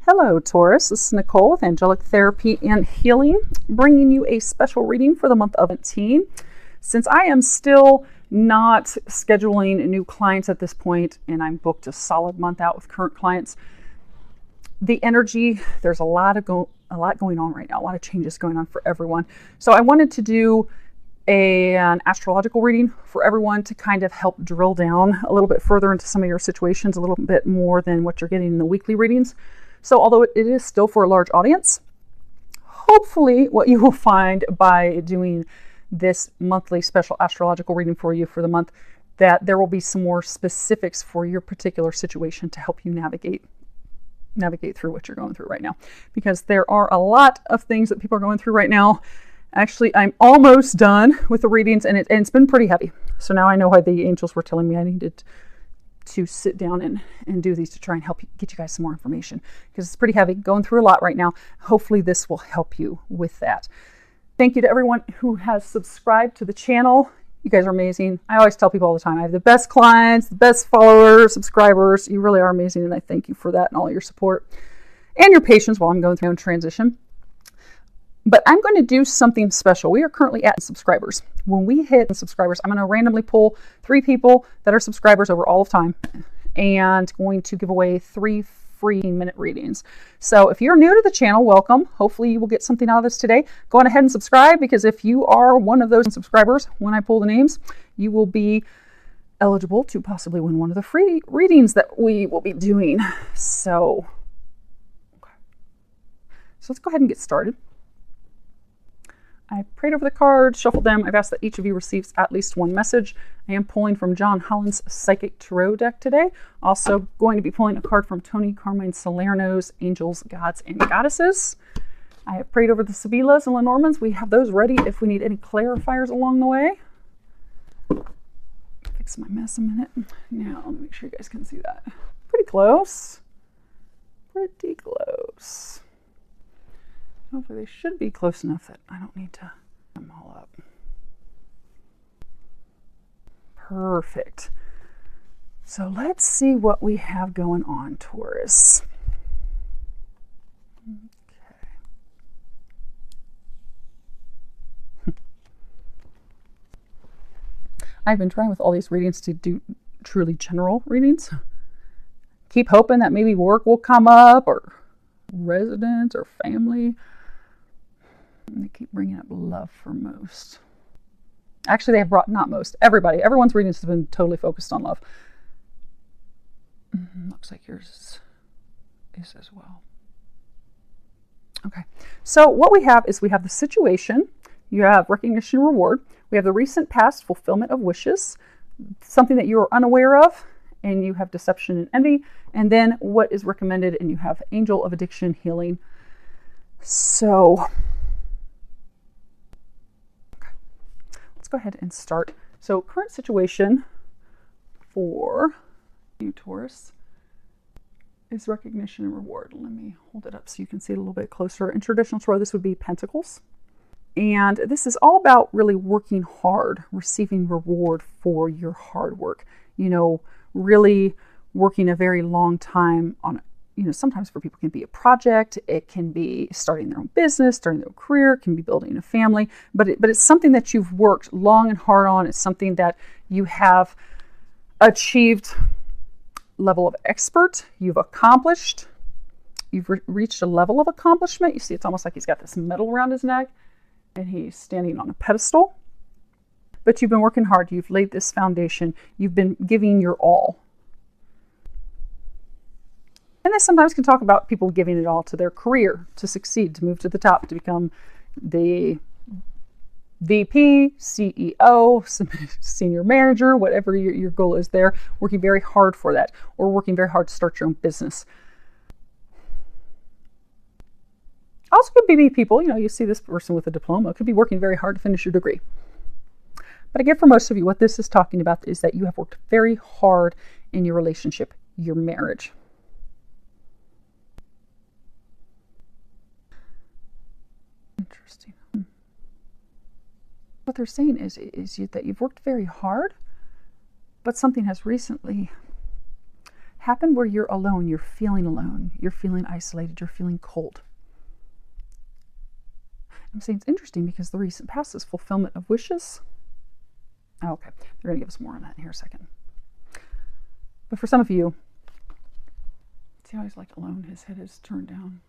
Hello, Taurus. This is Nicole with Angelic Therapy and Healing, bringing you a special reading for the month of 17. Since I am still not scheduling new clients at this point, and I'm booked a solid month out with current clients, the energy, there's a lot going on right now, a lot of changes going on for everyone. So I wanted to do an astrological reading for everyone to kind of help drill down a little bit further into some of your situations, a little bit more than what you're getting in the weekly readings. So although it is still for a large audience, hopefully what you will find by doing this monthly special astrological reading for you for the month, that there will be some more specifics for your particular situation to help you navigate through what you're going through right now. Because there are a lot of things that people are going through right now. Actually, I'm almost done with the readings, and it's been pretty heavy. So now I know why the angels were telling me I needed to sit down and do these to try and help you, get you guys some more information, because it's pretty heavy, going through a lot right now. Hopefully this will help you with that. Thank you to everyone who has subscribed to the channel. You guys are amazing. I always tell people all the time, I have the best clients, the best followers, subscribers. You really are amazing, and I thank you for that and all your support and your patience while I'm going through my own transition. But I'm going to do something special. We are currently at subscribers. When we hit subscribers, I'm going to randomly pull 3 people that are subscribers over all of time and going to give away 3 free minute readings. So if you're new to the channel, welcome. Hopefully you will get something out of this today. Go on ahead and subscribe, because if you are one of those subscribers, when I pull the names, you will be eligible to possibly win one of the free readings that we will be doing. So let's go ahead and get started. I prayed over the cards, shuffled them. I've asked that each of you receives at least one message. I am pulling from John Holland's Psychic Tarot deck today. Also going to be pulling a card from Tony Carmine Salerno's Angels, Gods, and Goddesses. I have prayed over the Sibylas and Lenormands. We have those ready if we need any clarifiers along the way. Fix my mess a minute. Now, let me make sure you guys can see that. Pretty close. Pretty close. Hopefully they should be close enough that I don't need to put them all up. Perfect. So let's see what we have going on, Taurus. Okay. I've been trying with all these readings to do truly general readings. Keep hoping that maybe work will come up, or residence, or family. They keep bringing up love for most. Actually, they have brought, not most, everybody. Everyone's readings have been totally focused on love. Looks like yours is as well. Okay, so what we have is we have the situation. You have recognition and reward. We have the recent past fulfillment of wishes, something that you are unaware of, and you have deception and envy. And then what is recommended, and you have angel of addiction, healing. So go ahead and start. So current situation for you, Taurus, is recognition and reward. Let me hold it up so you can see it a little bit closer. In traditional tarot, this would be Pentacles. And this is all about really working hard, receiving reward for your hard work. You know, really working a very long time on, you know, sometimes for people it can be a project, it can be starting their own business, starting their own career, it can be building a family, but it's something that you've worked long and hard on. It's something that you have achieved level of expert, you've accomplished, you've reached a level of accomplishment. You see, it's almost like he's got this medal around his neck and he's standing on a pedestal, but you've been working hard. You've laid this foundation. You've been giving your all. And this sometimes can talk about people giving it all to their career, to succeed, to move to the top, to become the VP, CEO, senior manager, whatever your goal is there, working very hard for that, or working very hard to start your own business. Also could be people, you know, you see this person with a diploma, could be working very hard to finish your degree. But again, for most of you, what this is talking about is that you have worked very hard in your relationship, your marriage. Interesting. What they're saying is that you've worked very hard, but something has recently happen where you're alone, you're feeling isolated, you're feeling cold. I'm saying it's interesting because the recent past is fulfillment of wishes. Oh, okay, they're going to give us more on that in here in a second. But for some of you, see how he's like alone, his head is turned down.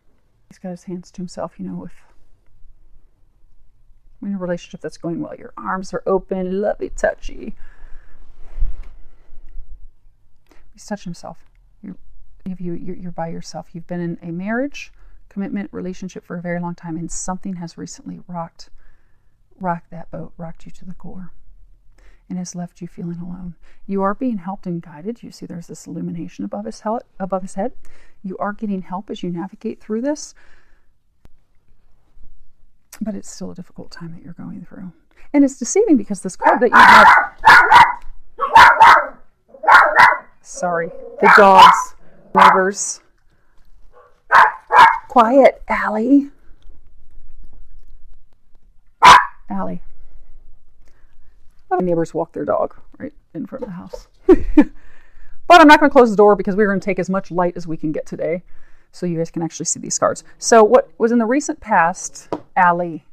He's got his hands to himself, you know, if in a relationship that's going well, your arms are open, lovey touchy. He's touching himself. You're by yourself. You've been in a marriage, commitment, relationship for a very long time, and something has recently rocked that boat, rocked you to the core, and has left you feeling alone. You are being helped and guided. You see there's this illumination above his head. You are getting help as you navigate through this, but it's still a difficult time that you're going through. And it's deceiving because this card that you have... Sorry, the dogs, neighbors. Quiet, Allie. Allie. A lot of neighbors walk their dog right in front of the house. But I'm not going to close the door because we're going to take as much light as we can get today so you guys can actually see these cards. So what was in the recent past, Allie,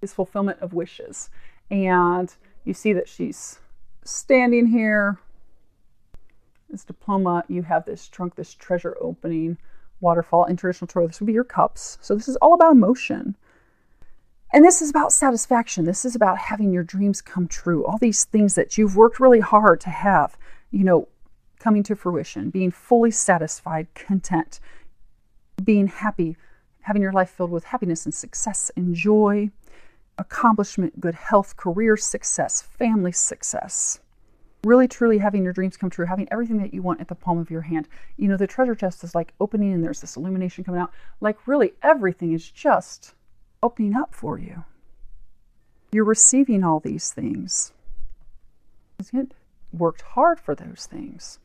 is fulfillment of wishes. And you see that she's standing here. This diploma, you have this trunk, this treasure opening, waterfall, in traditional Taurus. This would be your cups. So this is all about emotion. And this is about satisfaction. This is about having your dreams come true. All these things that you've worked really hard to have, you know, coming to fruition, being fully satisfied, content, being happy, having your life filled with happiness and success and joy, accomplishment, good health, career success, family success. Really, truly having your dreams come true, having everything that you want at the palm of your hand. You know, the treasure chest is like opening and there's this illumination coming out. Like really everything is just opening up for you. You're receiving all these things. You worked hard for those things.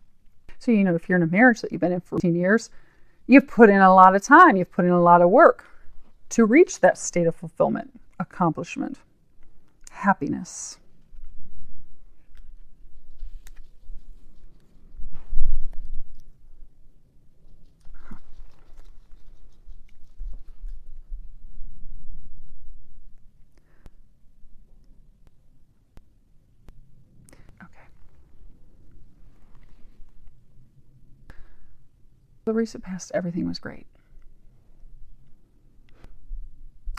So, you know, if you're in a marriage that you've been in for 15 years, you've put in a lot of time, you've put in a lot of work to reach that state of fulfillment, accomplishment, happiness. The recent past, everything was great.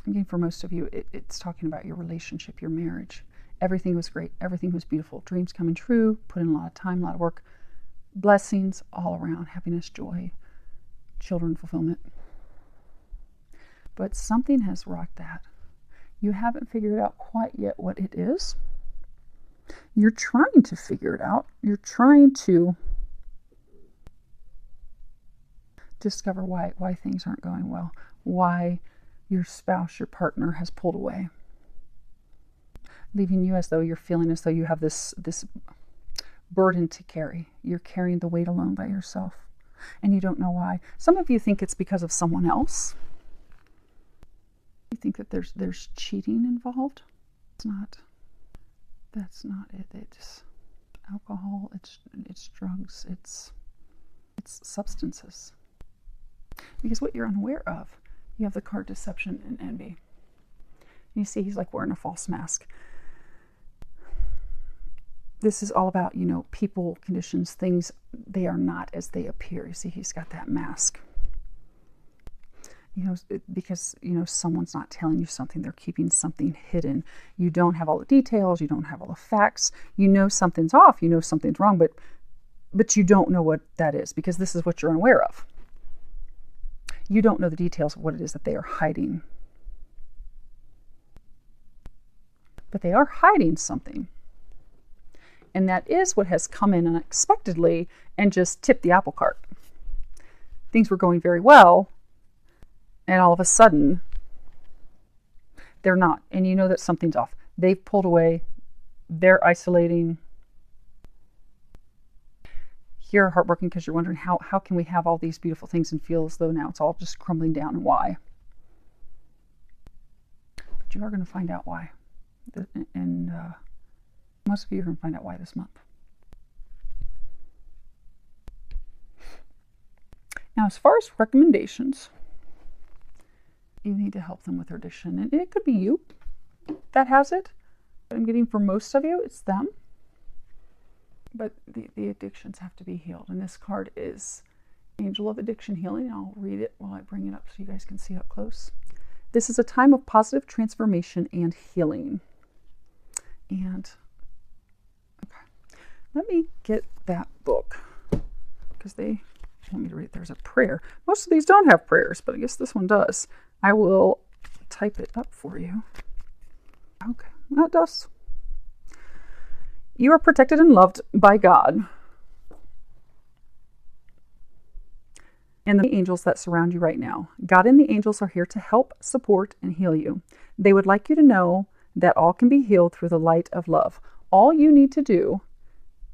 Again, for most of you, it's talking about your relationship, your marriage. Everything was great. Everything was beautiful. Dreams coming true, put in a lot of time, a lot of work. Blessings all around. Happiness, joy, children, fulfillment. But something has rocked that. You haven't figured out quite yet what it is. You're trying to figure it out. You're trying to discover why things aren't going well, why your spouse, your partner has pulled away, leaving you as though you're feeling as though you have this burden to carry. You're carrying the weight alone by yourself, and you don't know why. Some of you think it's because of someone else. You think that there's cheating involved. It's not. That's not it. It's alcohol. It's drugs. It's substances. Because what you're unaware of, you have the card deception and envy. You see he's like wearing a false mask. This is all about, you know, people, conditions, things, they are not as they appear. You see he's got that mask. You know, because, you know, someone's not telling you something. They're keeping something hidden. You don't have all the details. You don't have all the facts. You know something's off. You know something's wrong, but you don't know what that is because this is what you're unaware of. You don't know the details of what it is that they are hiding. But they are hiding something. And that is what has come in unexpectedly and just tipped the apple cart. Things were going very well, and all of a sudden, they're not. And you know that something's off. They've pulled away. They're isolating. You're heartbroken because you're wondering how can we have all these beautiful things and feel as though now it's all just crumbling down, and why? But you are going to find out why. And most of you are going to find out why this month. Now, as far as recommendations, you need to help them with their addiction. And it could be you that has it. But I'm getting for most of you, it's them. But the addictions have to be healed. And this card is Angel of Addiction Healing. I'll read it while I bring it up so you guys can see up close. This is a time of positive transformation and healing. And, okay, let me get that book because they want me to read. There's a prayer. Most of these don't have prayers, but I guess this one does. I will type it up for you. Okay, that does. You are protected and loved by God and the angels that surround you right now. God and the angels are here to help, support, and heal you. They would like you to know that all can be healed through the light of love. All you need to do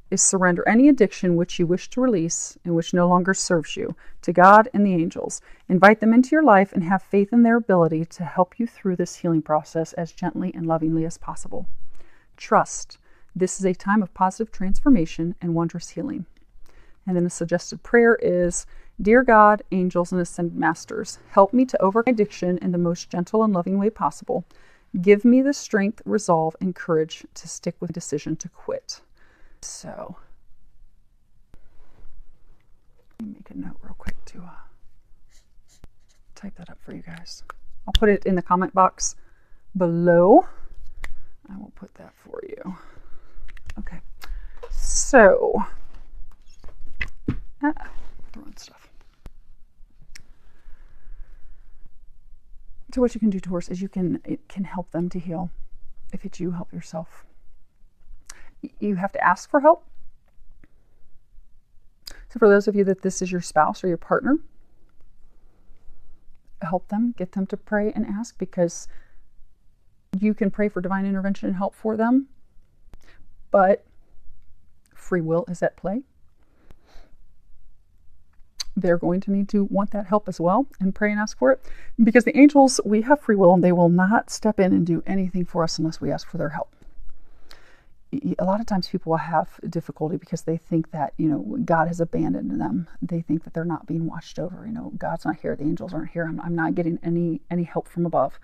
is surrender any addiction which you wish to release and which no longer serves you to God and the angels. Invite them into your life and have faith in their ability to help you through this healing process as gently and lovingly as possible. Trust. This is a time of positive transformation and wondrous healing. And then the suggested prayer is, Dear God, angels, and ascended masters, help me to overcome addiction in the most gentle and loving way possible. Give me the strength, resolve, and courage to stick with the decision to quit. So, let me make a note real quick to type that up for you guys. I'll put it in the comment box below. I will put that for you. Okay, so, throwing stuff. So what you can do, Taurus, is it can help them to heal. If it's you, help yourself. You have to ask for help. So for those of you that this is your spouse or your partner, help them, get them to pray and ask, because you can pray for divine intervention and help for them, but free will is at play. They're going to need to want that help as well and pray and ask for it, because the angels, we have free will and they will not step in and do anything for us unless we ask for their help. A lot of times people will have difficulty because they think that, God has abandoned them. They think that they're not being watched over. God's not here. The angels aren't here. I'm not getting any help from above.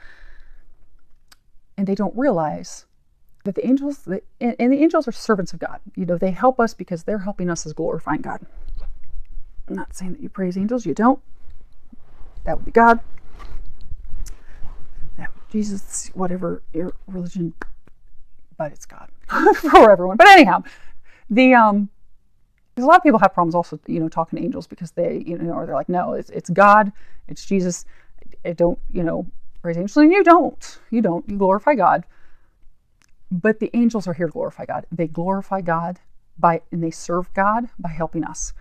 And they don't realize that the angels, and the angels are servants of God. They help us because they're helping us as glorifying God. I'm not saying that you praise angels. You don't. That would be God. That would be Jesus, whatever your religion, but it's God for everyone. But anyhow, because a lot of people have problems also, talking to angels because they, or they're like, no, it's God, it's Jesus. I don't, praise angels. And you don't. You glorify God. But the angels are here to glorify God. They glorify God and they serve God by helping us.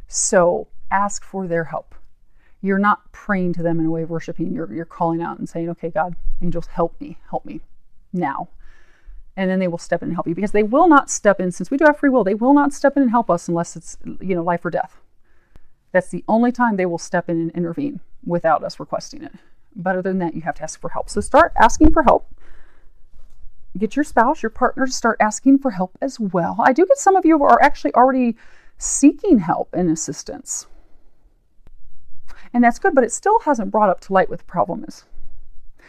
So ask for their help. You're not praying to them in a way of worshiping. You're calling out and saying, okay, God, angels, help me now. And then they will step in and help you, because they will not step in, since we do have free will, they will not step in and help us unless it's, life or death. That's the only time they will step in and intervene without us requesting it. But other than that, you have to ask for help. So start asking for help. Get your spouse, your partner to start asking for help as well. I do get some of you who are actually already seeking help and assistance. And that's good, but it still hasn't brought up to light what the problem is.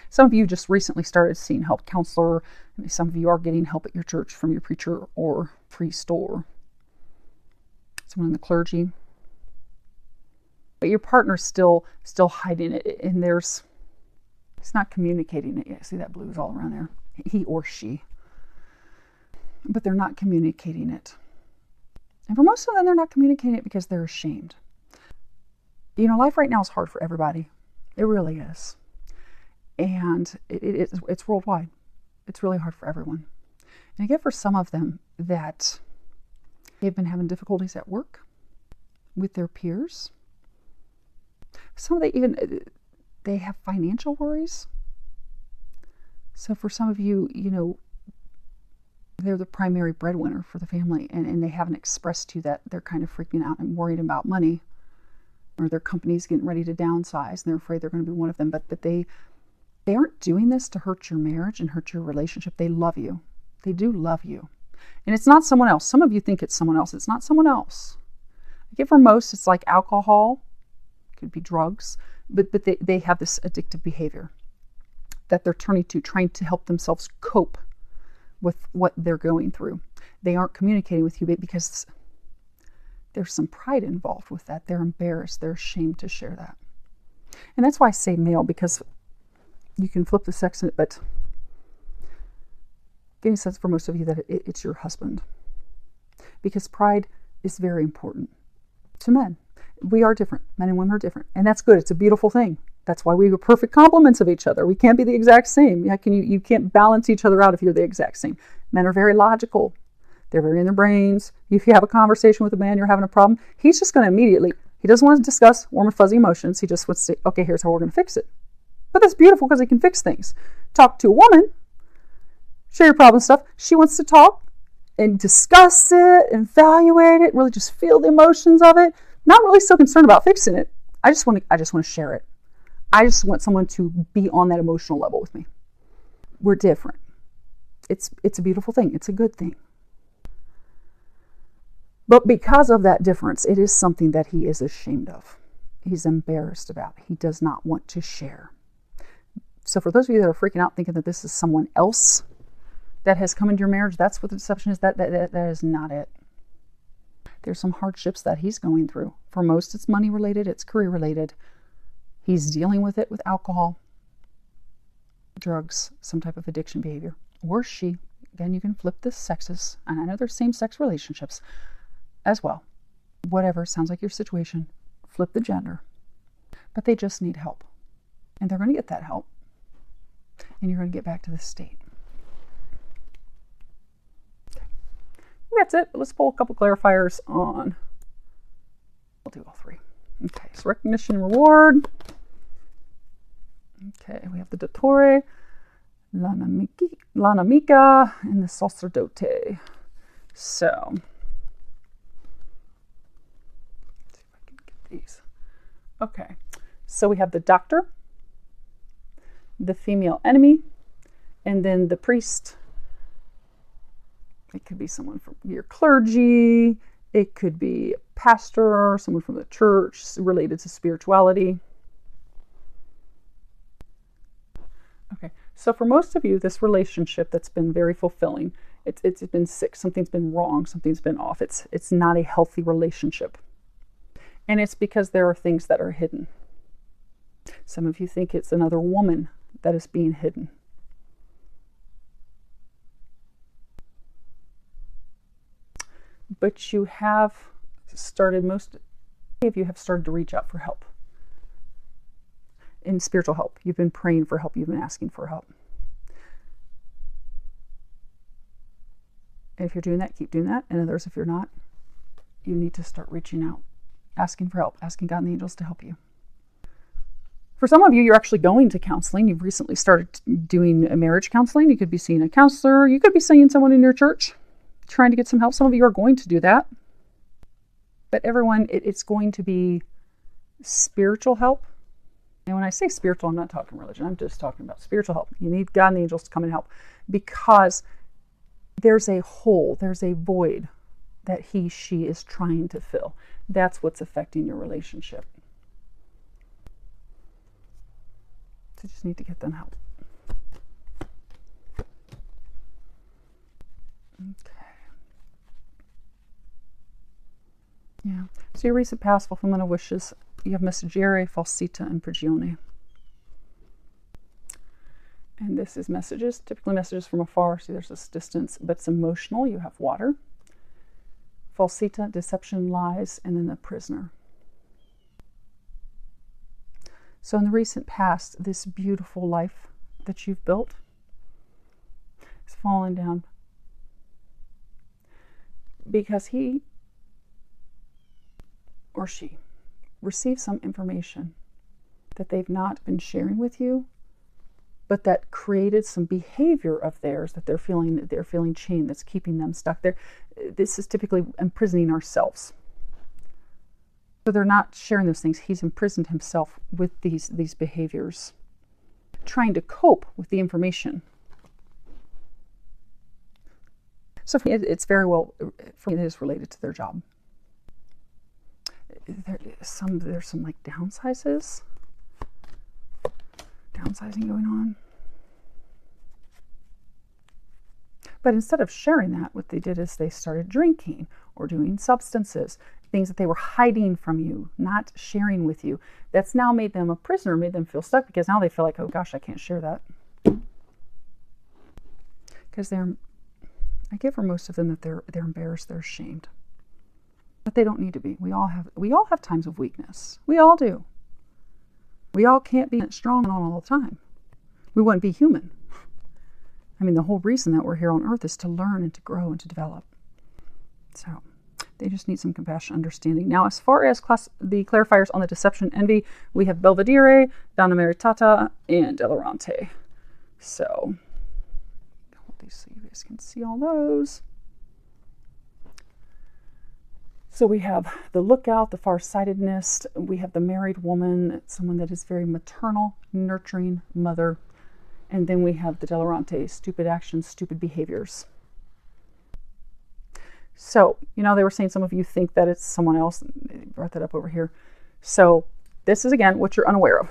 Some of you just recently started seeing help, counselor. Some of you are getting help at your church from your preacher or priest or someone in the clergy. But your partner's still hiding it, and it's not communicating it yet. See that blue's all around there? He or she. But they're not communicating it. And for most of them, they're not communicating it because they're ashamed. Life right now is hard for everybody. It really is. And it's worldwide. It's really hard for everyone. And I get for some of them that they've been having difficulties at work with their peers. Some of them they have financial worries. So for some of you, they're the primary breadwinner for the family, and they haven't expressed to you that they're kind of freaking out and worried about money, or their company's getting ready to downsize and they're afraid they're going to be one of them. But they aren't doing this to hurt your marriage and hurt your relationship. They love you. They do love you. And it's not someone else. Some of you think it's someone else. It's not someone else. I get for most, it's like alcohol, could be drugs, but they have this addictive behavior that they're turning to, trying to help themselves cope with what they're going through. They aren't communicating with you because there's some pride involved with that. They're embarrassed. They're ashamed to share that. And that's why I say male, because you can flip the sex in it, but getting a sense for most of you that it's your husband. Because pride is very important to men. We are different. Men and women are different. And that's good. It's a beautiful thing. That's why we are perfect complements of each other. We can't be the exact same. You can't balance each other out if you're the exact same. Men are very logical. They're very in their brains. If you have a conversation with a man, you're having a problem, he's just going to immediately, he doesn't want to discuss warm and fuzzy emotions. He just wants to say, okay, here's how we're going to fix it. But that's beautiful because he can fix things. Talk to a woman, share your problem stuff. She wants to talk and discuss it, evaluate it, really just feel the emotions of it. Not really so concerned about fixing it. I just want to share it. I just want someone to be on that emotional level with me. We're different. It's a beautiful thing. It's a good thing. But because of that difference, it is something that he is ashamed of. He's embarrassed about. He does not want to share. So for those of you that are freaking out thinking that this is someone else that has come into your marriage, that's what the deception is. That is not it. There's some hardships that he's going through. For most, it's money related. It's career related. He's dealing with it with alcohol, drugs, some type of addiction behavior. Or she. Again, you can flip the sexes. And I know there's same-sex relationships as well. Whatever, sounds like your situation. Flip the gender. But they just need help. And they're going to get that help. And you're going to get back to this state. Okay. That's it. Let's pull a couple clarifiers on. I'll do all three. Okay, so recognition and reward. Okay, we have the Dottore, l'Animica, and the Sacerdote. So, let's see if I can get these. Okay, so we have the doctor, the female enemy, and then the priest. It could be someone from your clergy. It could be a pastor, someone from the church related to spirituality. Okay, so for most of you, this relationship that's been very fulfilling, it's been sick, something's been wrong, something's been off. It's not a healthy relationship. And it's because there are things that are hidden. Some of you think it's another woman that is being hidden. But you have started, most of you have started to reach out for help. In spiritual help. You've been praying for help. You've been asking for help. And if you're doing that, keep doing that. And others, if you're not, you need to start reaching out, asking for help, asking God and the angels to help you. For some of you, you're actually going to counseling. You've recently started doing a marriage counseling. You could be seeing a counselor. You could be seeing someone in your church trying to get some help. Some of you are going to do that. But everyone, it's going to be spiritual help. And when I say spiritual, I'm not talking religion. I'm just talking about spiritual help. You need God and the angels to come and help because there's a hole, there's a void that she is trying to fill. That's what's affecting your relationship. So you just need to get them help. Okay. Yeah. So your recent past fulfillment of wishes, you have Messaggere, Falsita, and Prigione. And this is messages, typically messages from afar. See, there's this distance, but it's emotional. You have water. Falsita, deception, lies, and then the prisoner. So in the recent past, this beautiful life that you've built is falling down because he or she received some information that they've not been sharing with you, but that created some behavior of theirs that they're feeling chained, that's keeping them stuck there. This is typically imprisoning ourselves. So they're not sharing those things. He's imprisoned himself with these behaviors, trying to cope with the information. So it's very well, it is related to their job. there's some like downsizing going on. But instead of sharing that, what they did is they started drinking or doing substances, things that they were hiding from you, not sharing with you. That's now made them a prisoner, made them feel stuck, because now they feel like, oh gosh, I can't share that. Because I get for most of them that they're embarrassed, they're ashamed. But they don't need to be. We all have times of weakness. We all do. We all can't be strong all the time. We wouldn't be human. I mean, the whole reason that we're here on earth is to learn and to grow and to develop. So they just need some compassion, understanding. Now, as far as the clarifiers on the deception envy, we have Belvedere, Donna Maritata, and Delarante. So hold these so you guys can see all those. So we have the lookout, the farsightedness. We have the married woman, someone that is very maternal, nurturing mother. And then we have the Delarante, stupid actions, stupid behaviors. So, they were saying some of you think that it's someone else. They brought that up over here. So this is, again, what you're unaware of.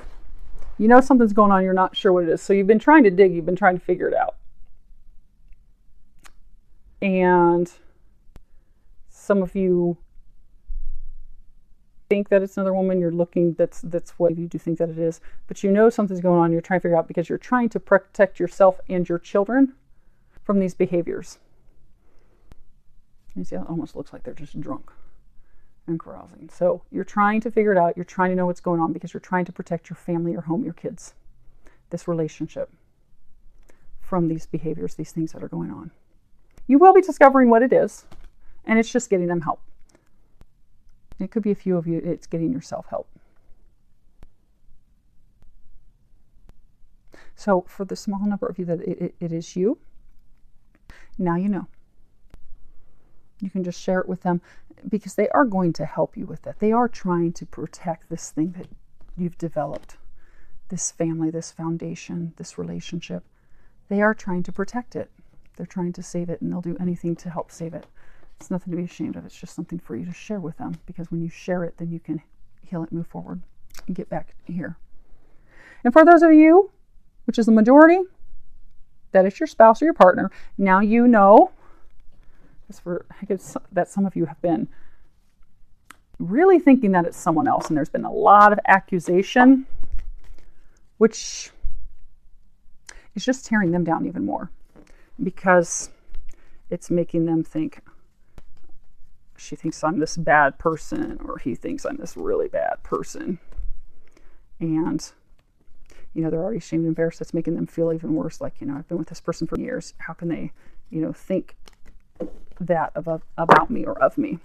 You know something's going on, you're not sure what it is. So you've been trying to dig, you've been trying to figure it out. And some of you think that it's another woman, you're looking, that's what you do think that it is, but something's going on, you're trying to figure out, because you're trying to protect yourself and your children from these behaviors. You see, it almost looks like they're just drunk and carousing. So you're trying to figure it out, you're trying to know what's going on, because you're trying to protect your family, your home, your kids, this relationship from these behaviors, these things that are going on. You will be discovering what it is, and it's just getting them help. It could be a few of you, it's getting yourself help. So for the small number of you that it is you, now you know. You can just share it with them, because they are going to help you with that. They are trying to protect this thing that you've developed, this family, this foundation, this relationship. They are trying to protect it. They're trying to save it, and they'll do anything to help save it. It's nothing to be ashamed of. It's just something for you to share with them, because when you share it, then you can heal it, move forward, and get back here. And for those of you, which is the majority, that it's your spouse or your partner, now you know, that some of you have been really thinking that it's someone else, and there's been a lot of accusation, which is just tearing them down even more, because it's making them think, she thinks I'm this bad person, or he thinks I'm this really bad person. And, they're already ashamed and embarrassed. It's making them feel even worse. Like, I've been with this person for years. How can they, think that about me or of me?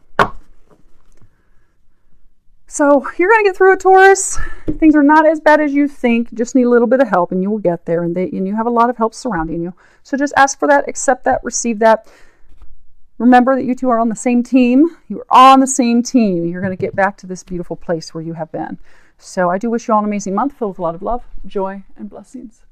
So you're going to get through it, Taurus. Things are not as bad as you think. Just need a little bit of help, and you will get there. And you have a lot of help surrounding you. So just ask for that, accept that, receive that. Remember that you two are on the same team. You are on the same team. You're going to get back to this beautiful place where you have been. So I do wish you all an amazing month filled with a lot of love, joy, and blessings.